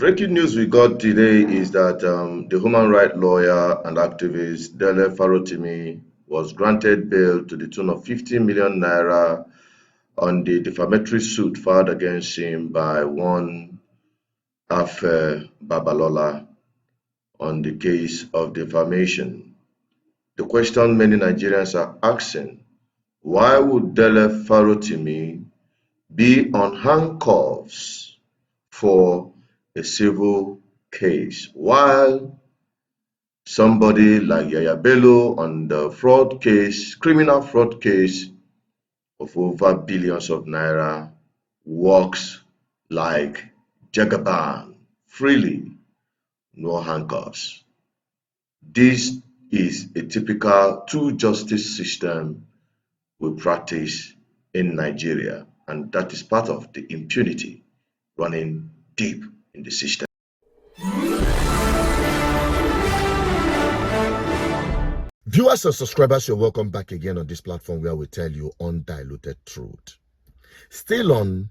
Breaking news we got today is that the human rights lawyer and activist Dele Farotimi was granted bail to the tune of 50 million naira on the defamatory suit filed against him by one Afe Babalola on the case of defamation. The question many Nigerians are asking: why would Dele Farotimi be on handcuffs for a civil case, while somebody like Yaya Bello on the fraud case, criminal fraud case of over billions of naira, walks like Jagaban freely, no handcuffs? This is a typical two-justice system we practice in Nigeria, and that is part of the impunity running deep in the system. Viewers and subscribers, you're welcome back again on this platform where we tell you undiluted truth. Still on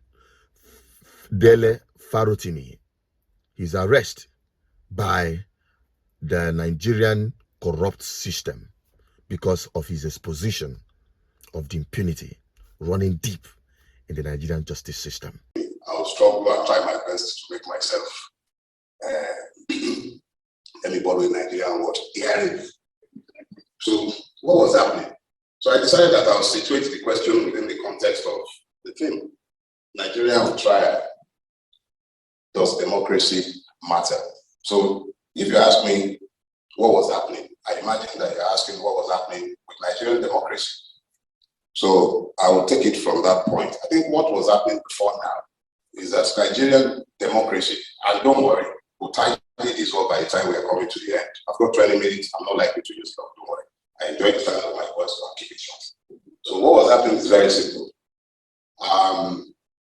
Dele Farotimi, his arrest by the Nigerian corrupt system because of his exposition of the impunity running deep in the Nigerian justice system. I'll struggle and try my best to make myself anybody in Nigeria what hearing. So what was happening? So I decided that I'll situate the question within the context of the theme. Nigeria on trial. Does democracy matter? So if you ask me what was happening, I imagine that you're asking what was happening with Nigerian democracy. So I will take it from that point. I think what was happening before now is that Nigerian democracy, and don't worry, we'll tidy this up by the time we are coming to the end. I've got 20 minutes, I'm not likely to use it up, don't worry. I enjoy the sound of my voice, so I'll keep it short. So what was happening is very simple.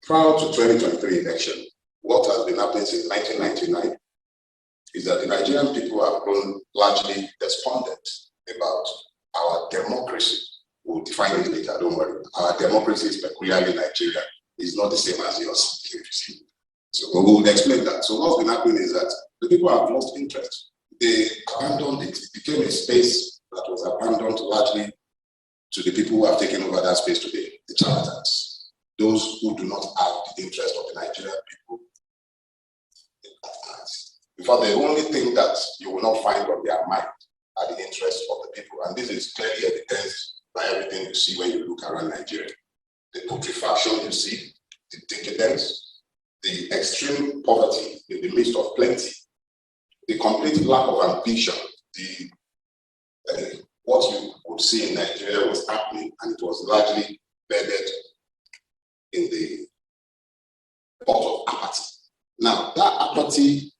Prior to 2023 election, what has been happening since 1999 is that the Nigerian people have grown largely despondent about our democracy. We'll define it later, don't worry. Our democracy is peculiarly Nigerian. It's not the same as yours. So we will explain that. So what's been happening is that the people have lost interest. They abandoned it. It became a space that was abandoned largely to the people who have taken over that space today, the charlatans, those who do not have the interest of the Nigerian people. In fact, the only thing that you will not find on their mind are the interests of the people. And this is clearly evidenced by everything you see when you look around Nigeria. The putrefaction you see, the decadence, the extreme poverty in the midst of plenty, the complete lack of ambition, what you would see in Nigeria was happening, and it was largely bedded in the pot of apathy. Now, that apathy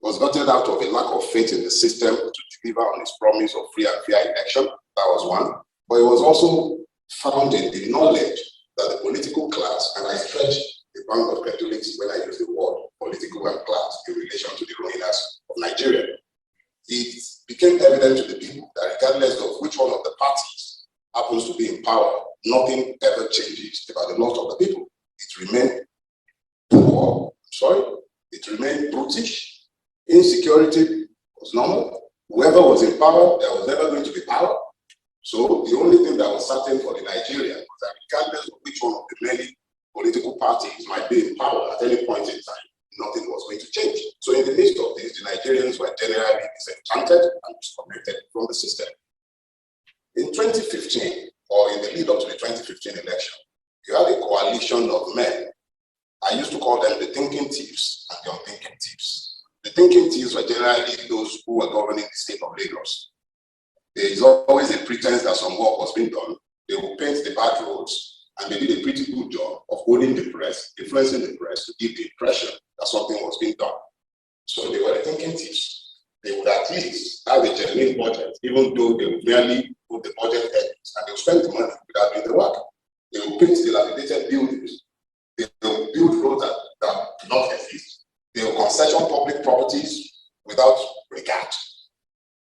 was gotten out of a lack of faith in the system to deliver on its promise of free and fair election. That was one. But it was also found in the knowledge that the political class, and I stretch the bound of credibility when I use the word political and class in relation to the ruiners of Nigeria, it became evident to the people that regardless of which one of the parties happens to be in power, nothing ever changes about the lot of the people. It remained poor, it remained brutish, insecurity was normal. Whoever was in power, there was never going to be power. So the only thing that was certain for the Nigerian was that regardless of which one of the many political parties might be in power at any point in time, nothing was going to change. So in the midst of this, the Nigerians were generally disenchanted and disconnected from the system. In 2015, or in the lead up to the 2015 election, you had a coalition of men. I used to call them the thinking thieves and the unthinking thieves. The thinking thieves were generally those who were governing the state of Lagos. There is always a pretense that some work was being done. They will paint the bad roads, and they did a pretty good job of holding the press, influencing the press to give the impression that something was being done. So they were the thinking thieves. They would at least have a genuine budget, even though they would merely put the budget headings, and they would spend the money without doing the work. They would paint dilapidated buildings. They will build roads that do not exist. They will concession public properties without regard.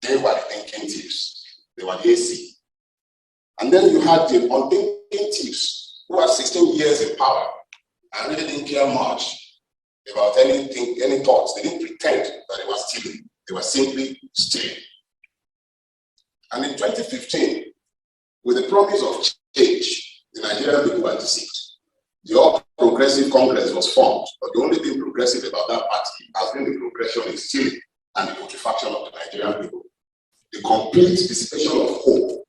They were the thinking thieves. They were the AC. And then you had the unthinking thieves who had 16 years in power and really didn't care much about anything, any thoughts. They didn't pretend that they were stealing. They were simply stealing. And in 2015, with the promise of change, the Nigerian people were deceived. The All Progressive Congress was formed, but the only thing progressive about that party has been the progression in stealing and the putrefaction of the Nigerian people. The complete dissipation of hope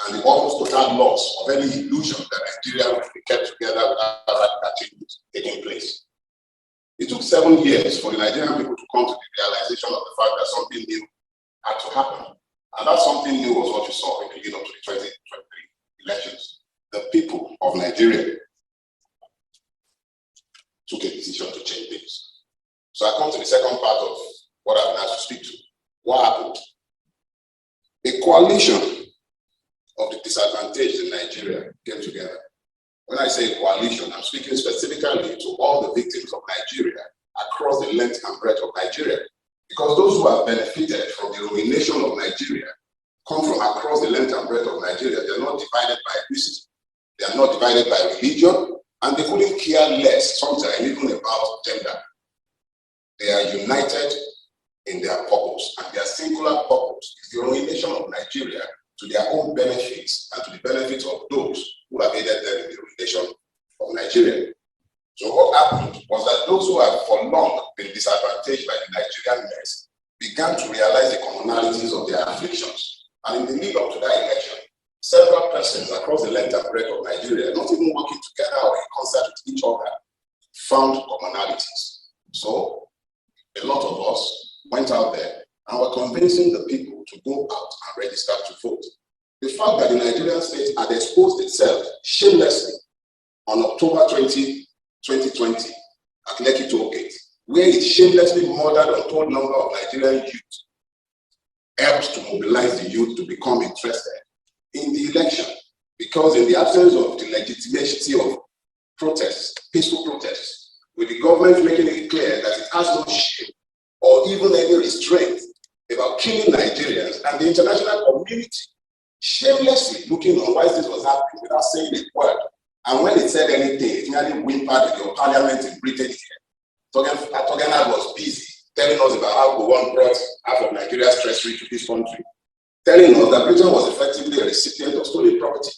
and the almost total loss of any illusion that Nigeria would be kept together without radical changes taking place. It took 7 years for the Nigerian people to come to the realization of the fact that something new had to happen. And that something new was what you saw in the lead up to the 2023 elections. The people of Nigeria took a decision to change things. So I come to the second part of what I've been asked to speak to. What happened? A coalition of the disadvantaged in Nigeria came together. When I say coalition, I'm speaking specifically to all the victims of Nigeria across the length and breadth of Nigeria. Because those who have benefited from the ruination of Nigeria come from across the length and breadth of Nigeria. They are not divided by ethnicity. They are not divided by religion. And they couldn't care less, sometimes even about gender. They are united in their purpose. And their singular purpose is the ruination of Nigeria to their own benefits and to the benefits of those who have aided them in the ruination of Nigeria. So what happened was that those who have for long been disadvantaged by the Nigerian mess began to realize the commonalities of their afflictions. And in the lead up to that election, several persons across the length and breadth of Nigeria, not even working together or in concert with each other, found commonalities. So a lot of us went out there and were convincing the people to go out and register to vote. The fact that the Nigerian state had exposed itself shamelessly on October 20, 2020 at Lekki Toll Gate, where it shamelessly murdered an untold number of Nigerian youth, helped to mobilize the youth to become interested in the election. Because in the absence of the legitimacy of protests, peaceful protests, with the government making it clear that it has no shame or even any restraint about killing Nigerians, and the international community shamelessly looking on why this was happening without saying a word. And when it said anything, it merely whimpered in your parliament in Britain here. Togenad was busy telling us about how Gowon brought half of Nigeria's treasury to this country, telling us that Britain was effectively a recipient of stolen property.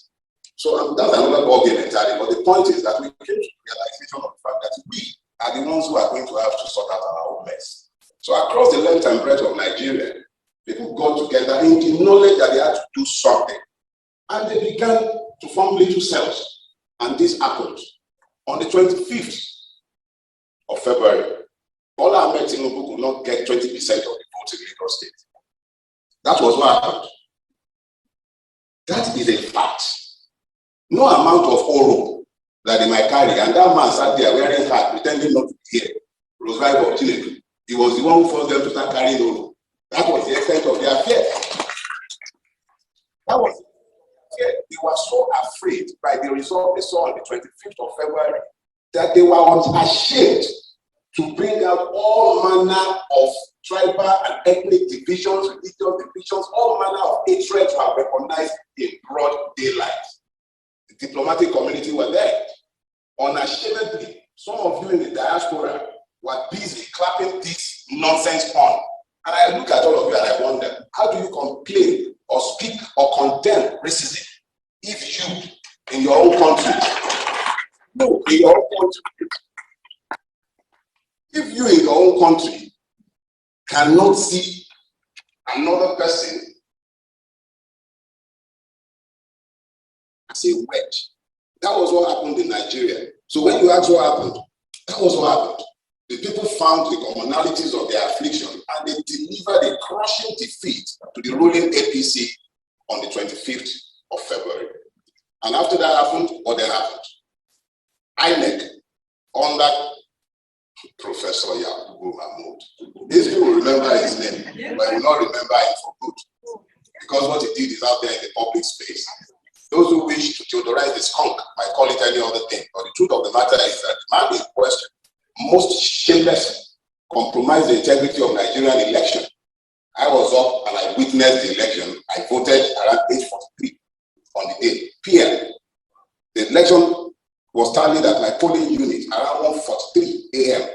So that's another ballgame entirely. But the point is that we came to the realization of the fact that we are the ones who are going to have to sort out our own mess. So across the length and breadth of Nigeria, people got together in the knowledge that they had to do something. And they began to form little cells. And this happened on the 25th of February. Bola Ahmed Tinubu could not get 20% of the votes in Lagos State. That was what happened. That is a fact. No amount of oro that they might carry, and that man sat there wearing hat, pretending not to be here. Rosary of Tinubu. He was the one who forced them to start carrying oro. That was the extent of their fear. That was they were so afraid by the result they saw on the 25th of February that they were ashamed to bring out all manner of tribal and ethnic divisions, religious divisions, all manner of hatred to have recognized in broad daylight. The diplomatic community were there. Unashamedly, some of you in the diaspora were busy clapping this nonsense on. And I look at all of you and I wonder, how do you complain or speak or condemn racism if you, in your own country, if you in your own country cannot see another person as a wedge? That was what happened in Nigeria. So when you ask what happened, that was what happened. The people found the commonalities of their affliction and they delivered a crushing defeat to the ruling APC on the 25th of February. And after that happened, what then happened? INEC, under Professor Yakubu Mahmoud. These people will remember his name, but will not remember him for good. Because what he did is out there in the public space. Those who wish to theorize the skunk might call it any other thing. But the truth of the matter is that the man in question most shamelessly compromised the integrity of Nigerian election. I was up and I witnessed the election. I voted around 8:43 on the day, PM. The election was tallied at my polling unit around 1:43 a.m.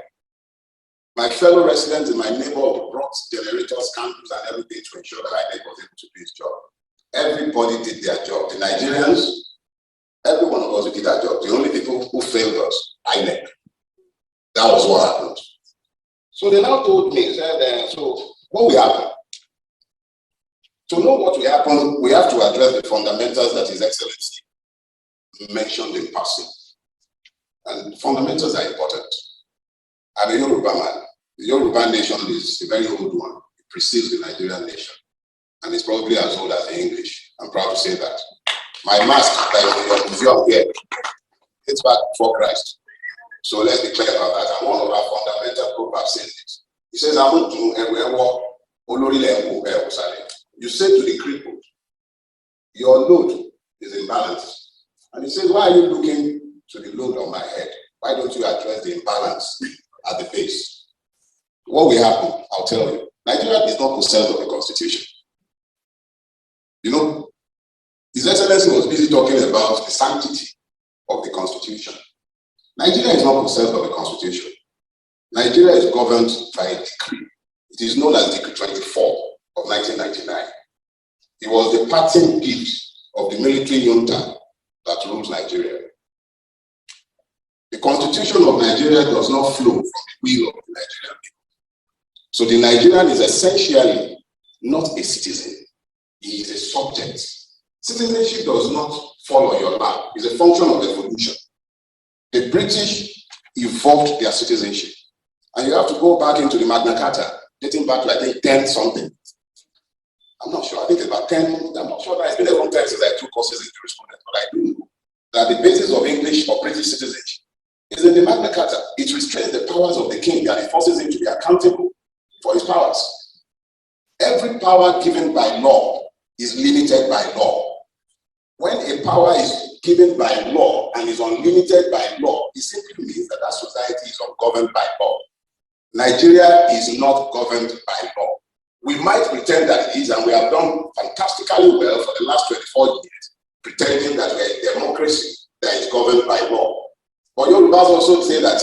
fellow residents in my neighborhood brought generators, candles, and everything to ensure that INEC was able to do its job. Everybody did their job. The Nigerians, every one of us did our job. The only people who failed us, INEC. That was what happened. So they now told me, said, so what will happen? To know what will happen, we have to address the fundamentals that His Excellency mentioned in passing. And fundamentals are important. I'm a Yoruba man. The Yoruba nation is a very old one. It precedes the Nigerian nation. And it's probably as old as the English. I'm proud to say that. My mask that is in your museum here, it's back before Christ. So let's be clear about that. And one of our fundamental proverbs says this. He says, you say to the crippled, your load is imbalanced. And he says, why are you looking to the load on my head? Why don't you address the imbalance at the base? What will happen? I'll tell you. Nigeria is not possessed of the constitution. You know, His Excellency was busy talking about the sanctity of the constitution. Nigeria is not possessed of the constitution. Nigeria is governed by a decree. It is known as Decree 24 of 1999. It was the parting gift of the military junta that rules Nigeria. The constitution of Nigeria does not flow from the will of the Nigerian people. So the Nigerian is essentially not a citizen. He is a subject. Citizenship does not fall on your lap. It's a function of evolution. The British evolved their citizenship. And you have to go back into the Magna Carta, dating back to, I think, 10 something. I'm not sure. I think it's about 10. I'm not sure that it's been a long time since I took courses in jurisprudence, but I do know that the basis of English or British citizenship is in the Magna Carta. It restrains the powers of the king and it forces him to be accountable for his powers. Every power given by law is limited by law. When a power is given by law and is unlimited by law, it simply means that that society is ungoverned by law. Nigeria is not governed by law. We might pretend that it is, and we have done fantastically well for the last 24 years, pretending that we're a democracy that is governed by law. But Yorubas also say that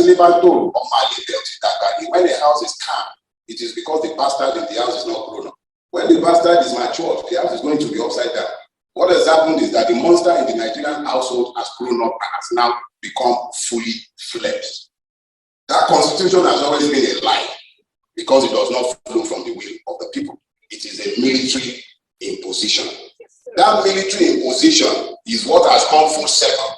when a house is calm, it is because the bastard in the house is not grown up. When the bastard is matured, the house is going to be upside down. What has happened is that the monster in the Nigerian household has grown up and has now become fully fledged. That constitution has always been a lie because it does not flow from the will of the people. It is a military imposition. That military imposition is what has come full circle.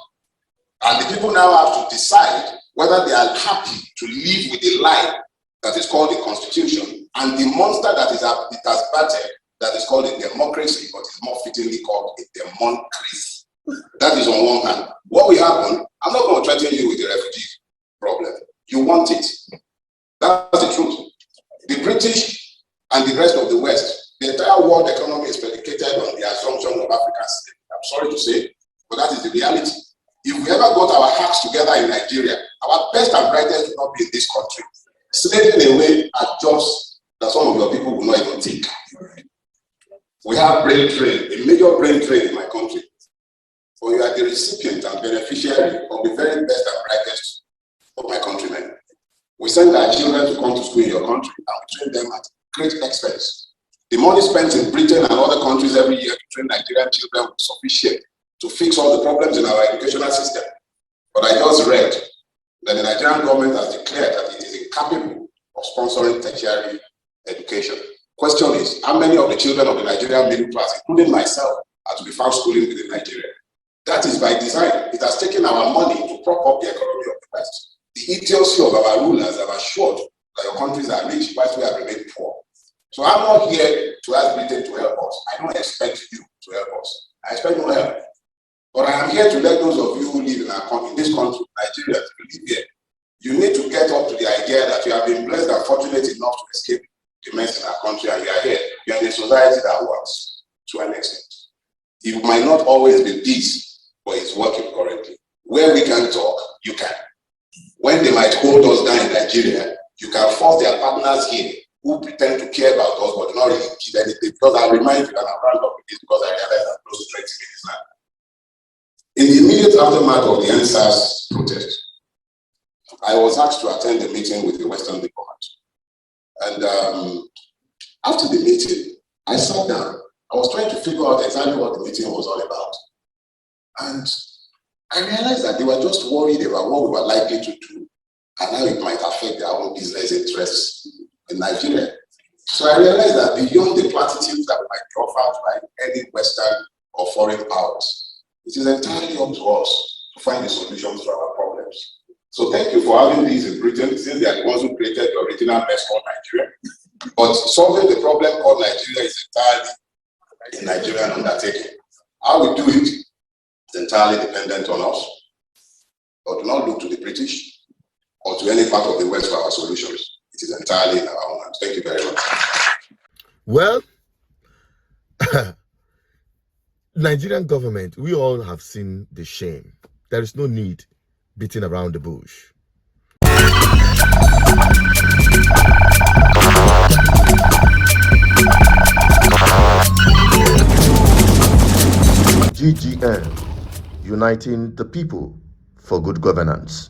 And the people now have to decide whether they are happy to live with a lie that is called the constitution and the monster that it has battered that is called a democracy, but is more fittingly called a democracy. That is on one hand. What will happen? I'm not going to threaten you with the refugee problem. You want it. That's the truth. The British and the rest of the West, the entire world economy is predicated on the assumption of African slavery. I'm sorry to say, but that is the reality. If we ever got our hearts together in Nigeria, our best and brightest would not be in this country. Slaving away at jobs that some of your people will not even think. We have brain drain, a major brain drain in my country. For you are the recipient and beneficiary of the very best and brightest of my countrymen. We send our children to come to school in your country and we train them at great expense. The money spent in Britain and other countries every year to train Nigerian children is sufficient to fix all the problems in our educational system. But I just read that the Nigerian government has declared that it is incapable of sponsoring tertiary education. Question is, how many of the children of the Nigerian middle class, including myself, are to be found schooling within Nigeria? That is by design. It has taken our money to prop up the economy of the West. The idiocy of our rulers have assured that your countries are rich whilst we have remained poor. So I'm not here to ask Britain to help us. I don't expect you to help us. I expect no help. But I am here to let those of you who live in this country, Nigeria, to live here. You need to get up to the idea that you have been blessed and fortunate enough to escape the mess in our country, and you are here. You are in a society that works to an extent. It might not always be this, but it's working currently. Where we can talk, you can. When they might hold us down in Nigeria, you can force their partners here who pretend to care about us but do not really give anything. Because I remind you, and I'll round up with this because I realize I'm close to 20 minutes now. In the immediate aftermath of the NSAS protest, I was asked to attend a meeting with the Western diplomats. And after the meeting, I sat down. I was trying to figure out exactly what the meeting was all about. And I realized that they were just worried about what we were likely to do and how it might affect their own business interests in Nigeria. So I realized that beyond the platitudes that might be offered by any Western or foreign powers, it is entirely up to us to find the solutions to our problems. So thank you for having these in Britain, since they are the ones who created the original mess called Nigeria. But solving the problem called Nigeria is entirely a Nigerian undertaking. How we do it is entirely dependent on us. But do not look to the British or to any part of the West for our solutions. It is entirely in our own hands. Thank you very much. Well, Nigerian government, we all have seen the shame. There is no need beating around the bush. GGN, uniting the people for good governance.